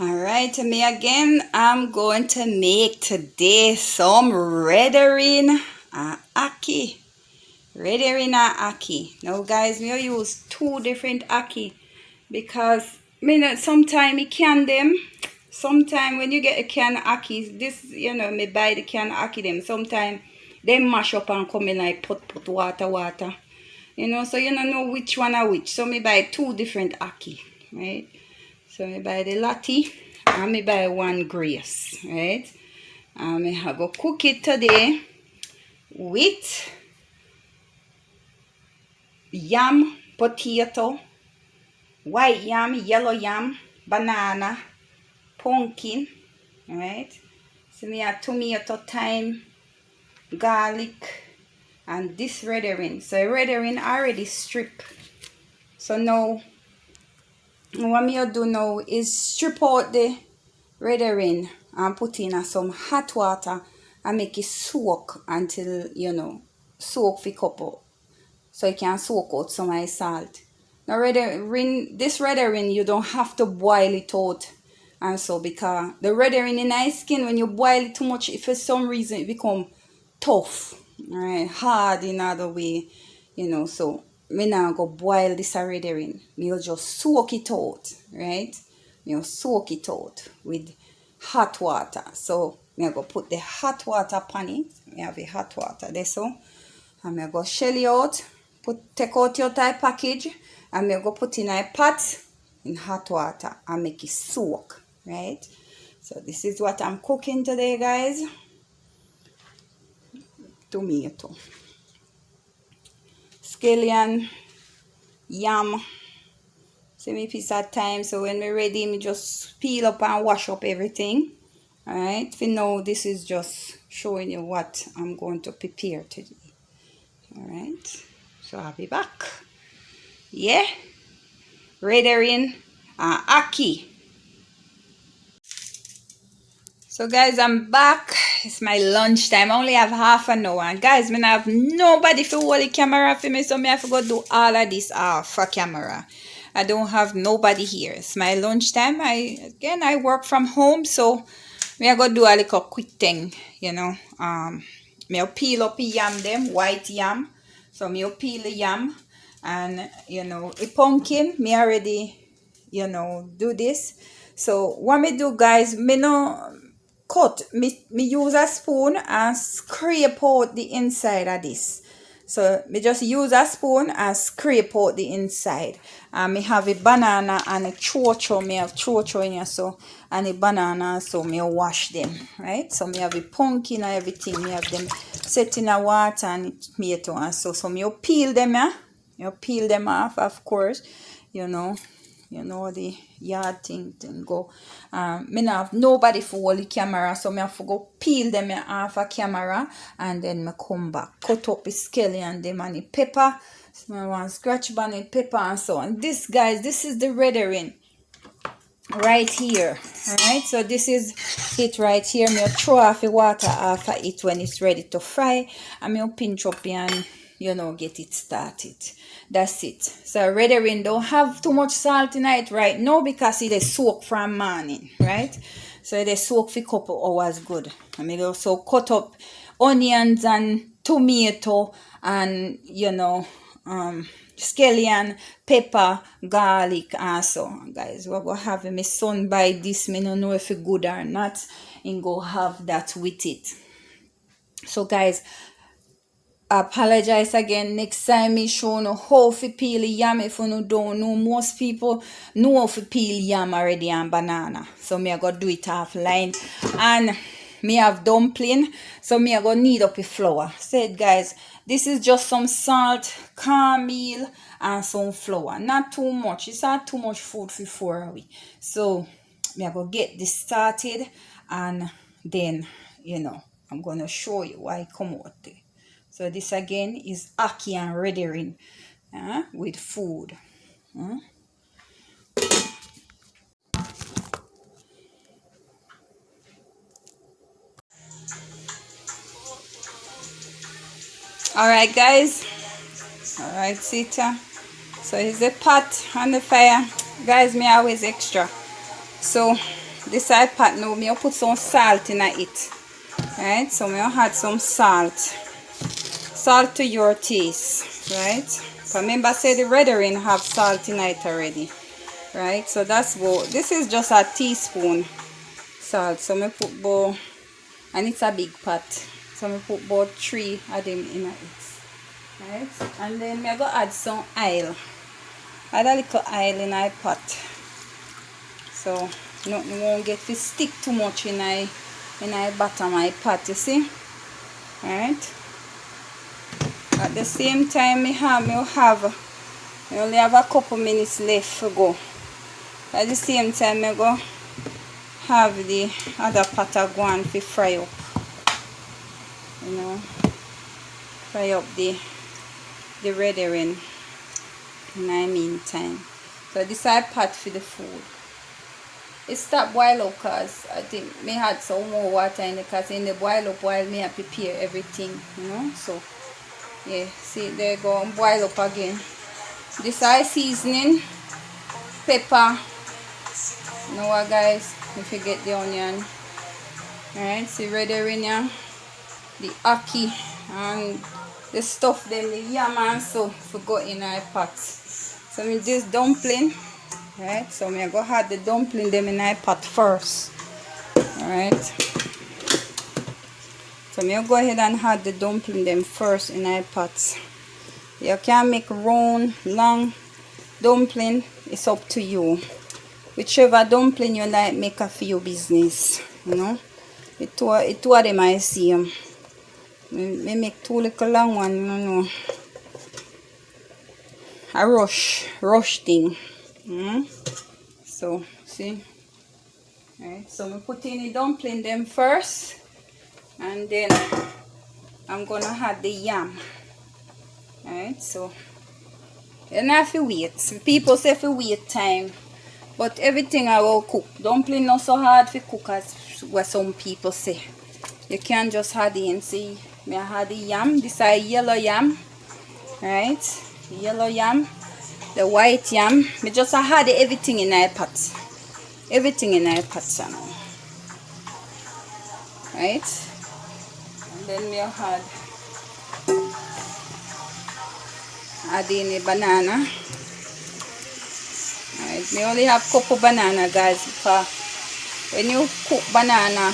Alright, me again. I'm going to make today some redering ackee. Redering ackee. Now guys, me use two different ackee because sometimes me can them. Sometimes when you get a can ackee, this me buy the can ackee them. Sometimes they mash up and come in like put water. So you don't know which one are which. So me buy two different ackee, right? So I buy the latte and I buy one grace, right? And I go cook it today with yam, potato, white yam, yellow yam, banana, pumpkin, right? So me have tomato, thyme, garlic, and this red herring. So red herring already strip. So now what me do now is strip out the red herring and put in some hot water and make it soak until soak for couple, so it can soak out some of the salt. Now this red herring you don't have to boil it out, and so because the red herring in ice skin, when you boil it too much, if for some reason it become tough, right, hard in other way, so me now go boil this red herring. You'll just soak it out, right? Soak it out with hot water. So me go put the hot water pan it. Me have the hot water there, so and me go shell it out, take out your type package, and me go put in a pot in hot water and make it soak, right? So this is what I'm cooking today, guys. Tomato, scallion, yam, semi piece of thyme. So when we're ready, me just peel up and wash up everything. Alright, for now this is just showing you what I'm going to prepare today. Alright, so I'll be back. Yeah, redering ackee. So guys, I'm back. It's my lunchtime. I only have half an hour. And guys, I have nobody to hold the camera for me, so I have to go do all of this for camera. I don't have nobody here. It's my lunchtime. I work from home, so I go do a little quick thing, Me peel up the yam them, white yam. So me peel the yam, and a pumpkin. Me already, do this. So what me do, guys, me no cut. Me use a spoon and scrape out the inside of this. So me just use a spoon and scrape out the inside. And me have a banana and a chocho. Me have chocho in here, so, and a banana, so me wash them, right? So me have a pumpkin and everything. Me have them set in a water and tomato and so me peel them, yeah. You peel them off, of course, the yard thing go. Me not have nobody for hold the camera, so me have to go peel them off a camera, and then me come back, cut up the scallion them and the pepper. So I want scratch bunny pepper and so on. This, guys, this is the redering right here. Alright, so this is it right here. Me throw off the water after it when it's ready to fry, and me pinch up and get it started. That's it. So redering don't have too much salt in it right now because it is soak from morning, right? So it is soak for a couple hours good. I mean, also cut up onions and tomato and scallion, pepper, garlic, and so on, guys. We're gonna have my son buy this. Me don't know if it's good or not, and go have that with it. So guys, I apologize again. Next time me show you how to peel yam. If you don't know, most people know how to peel yam already and banana. So me I go do it offline. And me have dumpling, so me I go knead up a flour. Said, guys, this is just some salt, cornmeal, and some flour. Not too much. It's not too much food for 4 weeks. So me I go get this started, and then I'm gonna show you why I come out there. So this again is ackee and redering with food. Alright, guys. Alright, Sita. So here's the pot on the fire. Guys, me always extra. So this I pot now, me put some salt in it. Right, so me add some salt. Salt to your taste, right? Remember say the red herring have salt in it already. Right, so that's what this is, just a teaspoon salt. So me put about, and it's a big pot. So me put about 3 of them in it. Right, and then me go add some oil. Add a little oil in my pot. So nothing won't get to stick too much in my bottom of my pot, you see. Alright. At the same time me only have a couple minutes left to go. At the same time I go have the other pot go on to fry up. You know. Fry up the red herring in the meantime. So this is a pot for the food. It stopped boil up because I think me had some more water in it, because in the boil up while me I prepare everything, you know. So yeah, see there go and boil up again. This is seasoning, pepper. You know what guys, if you get the onion. Alright, see red herring here, the ackee and the stuff then the yam and so for go in our pot. So with this dumpling. Right, so I'm going to add the dumpling them in my pot first. Alright. So I'm going to go ahead and add the dumpling them first in my pot. You can make round, long dumpling. It's up to you. Whichever dumpling you like, make a for your business. You know. It two of them I see them. I make 2 little long one, you know. A rush thing. So see, right, so we put in the dumpling them first, and then I'm gonna add the yam. Alright, so you don't have to wait. People say for wait time, but everything I will cook. Dumpling not so hard to cook as what some people say. You can just add in. See, me I add the yam. This is yellow yam, right? Yellow yam. The white yam, we just had everything in our pot. Everything in our pot, now. Right? And then we add in a banana. Right? We only have couple banana, guys, because when you cook banana,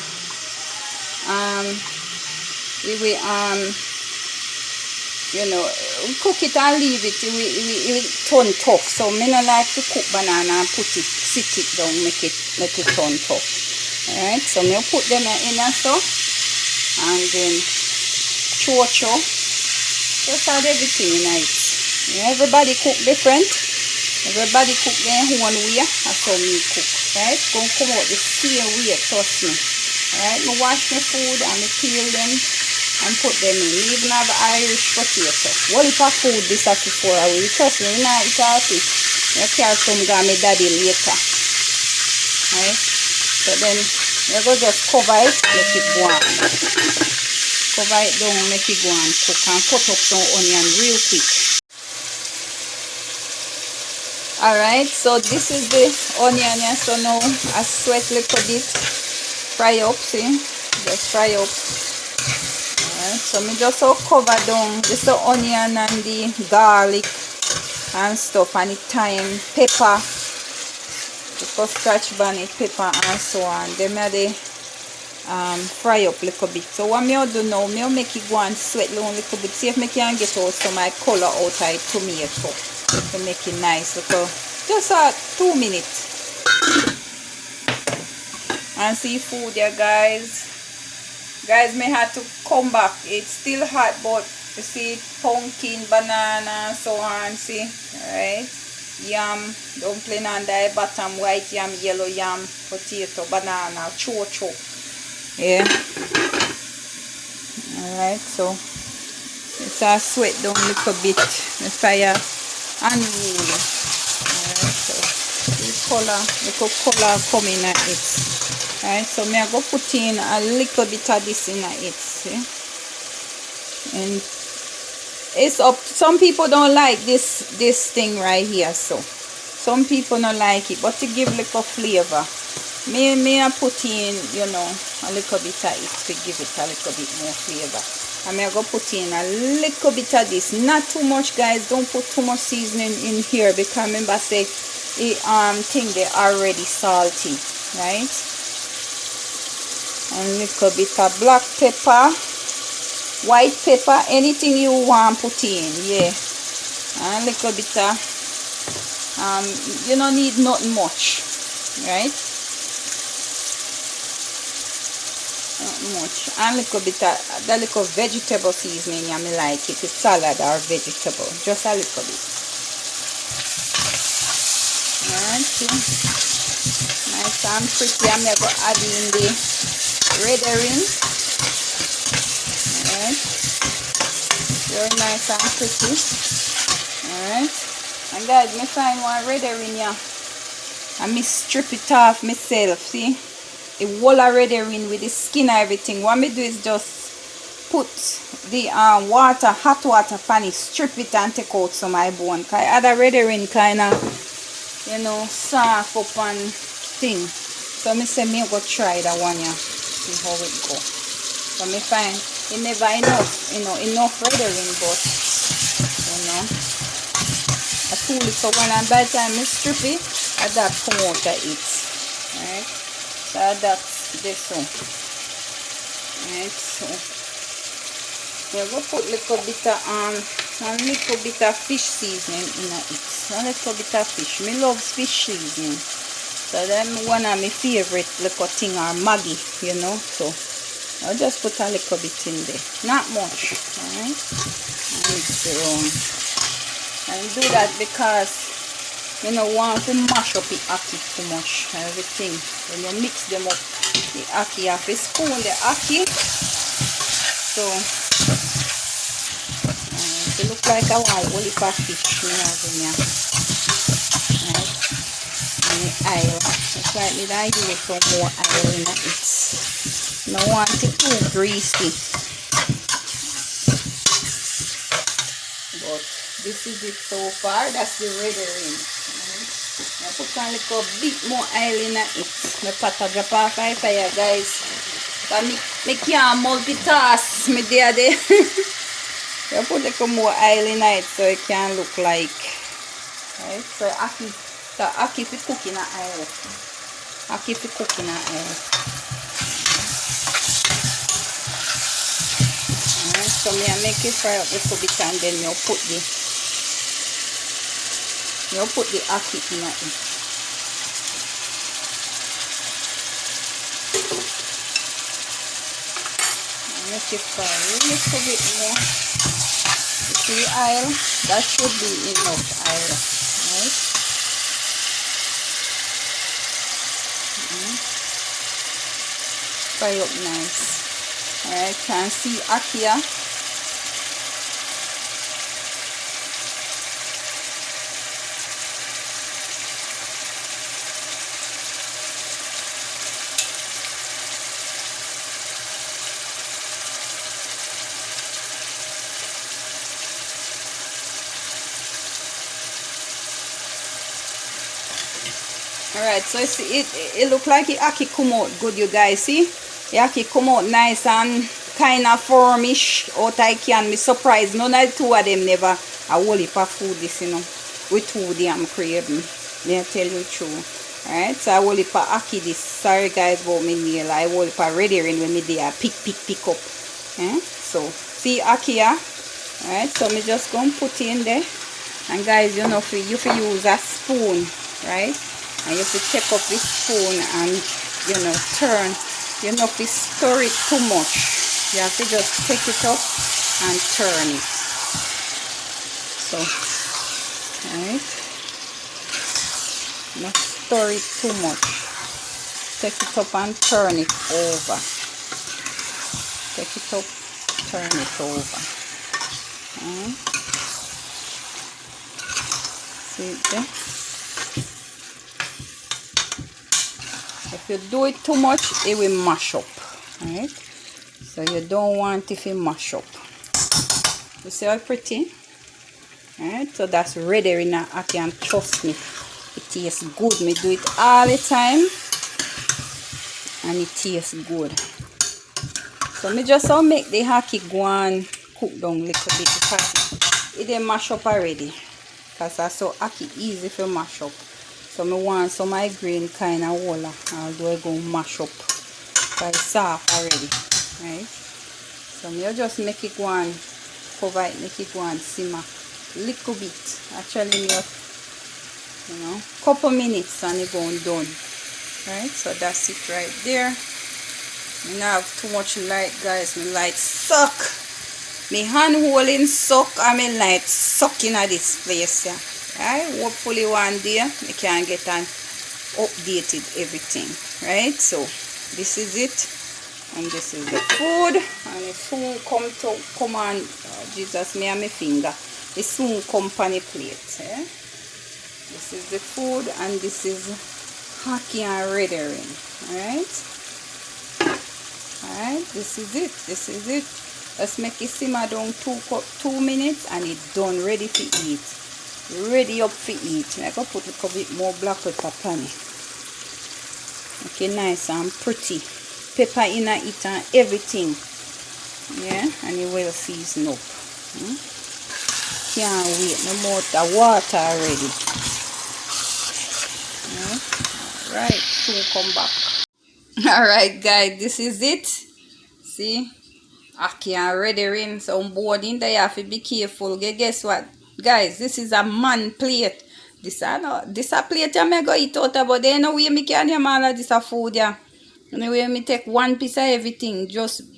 it will you know, cook it and leave it, it will turn tough. So me not like to cook banana and sit it down, make it turn tough. Alright, so me put them in so, and then chocho. Just add everything in it. Yeah, everybody cook different. Everybody cook their own way. That's how me cook. Right? Gonna come out the same way, trust me. Alright, me wash my food and me peel them and put them in. We even have Irish potato. What if I food this at before I will? Trust me, we not eat all fish. You carry some to my daddy later. Right? So then you go just cover it, make it go on. Cover it down, make it go on cook, and cut up some onion real quick. Alright, so this is the onion here. So now I sweat a little bit. Fry up, see? Just fry up. So me just cover down this the onion and the garlic and stuff, and the thyme, pepper, just scratch bonnet, pepper and so on. Then me fry up a little bit. So what me do now, me make it go and sweat down a little bit. See if me can get out some my color out of tomato to make it nice. Little, just 2 minutes. And seafood there, guys. Guys, may have to come back. It's still hot, but you see pumpkin, banana, so on. See, right? Yam, dumpling on the bottom, white yam, yellow yam, potato, banana, chocho. Yeah. Alright, so it's a sweat down a little bit. The fire unruly. Alright, so the color coming at it. Alright, so me I go put in a little bit of this in it, see? And it's up. Some people don't like this thing right here, so some people don't like it, but to give little flavor, Me I put in, you know, a little bit of it to give it a little bit more flavor. And I'm going to put in a little bit of this. Not too much, guys. Don't put too much seasoning in here because remember I say it thing they already salty, right? And a little bit of black pepper, white pepper, anything you want put in, yeah. And a little bit of you don't need nothing much, right? Not much. And a little bit of the little vegetable seasoning, I mean, like it is salad or vegetable, just a little bit. Alright, see, nice and pretty. I'm going to add in the red herring. Alright, very nice and pretty. Alright, and guys, me find one red herring here and me strip it off myself, see? The whole red herring with the skin and everything. What me do is just put the water, hot water pan it, strip it and take out some of my bone. Cause other red herring kind of, you know, soft up and thing. So me say me go try that one here, see how it go. So me find it never enough, you know, enough red herring, but you know, I pull it so when by the time I strip it, I that come out of it. Alright. So that's this one. Right, so we're going to put a little bit of fish seasoning in it. A little bit of fish. Me love fish seasoning. So that's one of my favorite little thing or Maggi, you know. So I'll just put a little bit in there. Not much. Alright. And mix it around. And do that because you don't want to mash up the ackee too much, everything. When you mix them up, the ackee, you have to spoon the ackee. So, it looks like a whole heap of fish we have in here. Right? And the oil. It's like me that I use some more oil in it. You don't want it too greasy. But this is it so far. That's the red herring. I put a little bit more oil in it. My pot a drop off my fire, guys. But me can't multitask. Me there. I put a little more oil in it so it can look like. Right? So ackee for cooking in oil. Ackee for cooking in oil. Alright, so me I make it fry up a little bit and then you put the ackee in it. Make it fry a little bit more. You see the oil? That should be enough oil. Right? Fry up nice. Alright, can see ackee. Alright, so see it look like the ackee come out good, you guys. See? The ackee come out nice and kind of firmish out I can. Me surprised. None of the two of them never a whole heap of food this, you know. With two damn craving. May I tell you the truth. Alright, so I whole heap of ackee this. Sorry guys about me nail. I whole heap of red herring when me there pick up. So see ackee. Alright, so me just gonna put it in there. And guys, you know, you use a spoon, right? And you have to take up this spoon and, you know, turn. You know, if you stir it too much, you have to just take it up and turn it. So, alright. Not stir it too much. Take it up and turn it over. Take it up, turn it over. See it there? If you do it too much, it will mash up. Alright? So you don't want it to mash up. You see how pretty? Alright, so that's ready in ackee, and trust me, it tastes good. Me do it all the time. and it tastes good. So me just want make the ackee go and cook down a little bit because it dey mash up already. Because I saw ackee easy to mash up. So me want some of my grain kind of water, although I go mash up. Because it's soft already. Right? So me just make it go and cover it, make it go and simmer little bit. Actually me couple minutes and it going done. Right? So that's it right there. I don't have too much light, guys. My light suck. My hand holding suck and my light sucking at this place. Yeah. Right? Hopefully one day I can get an updated everything. Right? So this is it. And this is the food. And it soon come on. Jesus, me and my finger. It soon come on the plate. Yeah? This is the food and this is ackee and red herring. Alright? Alright, this is it. This is it. Let's make it simmer down 2 minutes and it's done, ready to eat. Ready up to eat. I'm going to put a little bit more black pepper on it. Make it nice and pretty. Pepper in it and everything. Yeah, and it will season up. Can't wait. No more the water already. Alright, soon come back. Alright guys, this is it. See, ackee and red herring. So on board in there, you have to be careful. Guess what, guys? This is a man plate. This a plate I may go eat out of, but there no way me can have all of this a food. Yeah. Anyway, me take one piece of everything.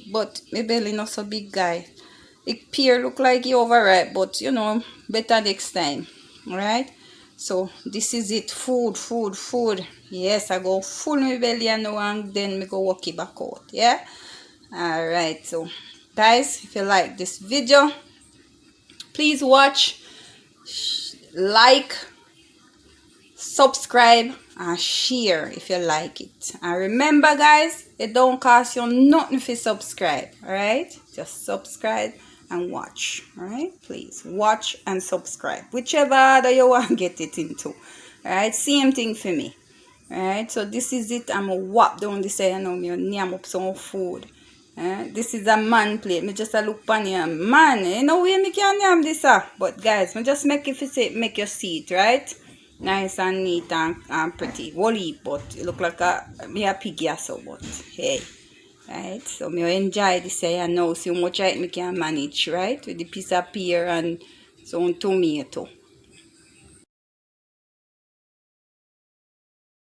But my belly not so big, guys. It pear look like it overripe, but better next time. Alright. So this is it. Food. Yes, I go full my belly and then me go walk it back out. Yeah. Alright. So guys, if you like this video, please watch, like, subscribe and share if you like it. And remember guys, it don't cost you nothing if you subscribe. Alright. Just subscribe and watch. Alright, please watch and subscribe, whichever order you want to get it into. Alright, same thing for me. Alright, so this is it. I'm gonna whop down this here now. Me name up some food. This is a man plate. Me just a look on here. Man, you know where me can name this but guys, me just make it make you see it, right? Nice and neat and pretty. Woolly, but it look like me a piggy or so, but hey. Right, so me enjoy this here now. See how much I can manage, right? With the piece of pear and some tomato.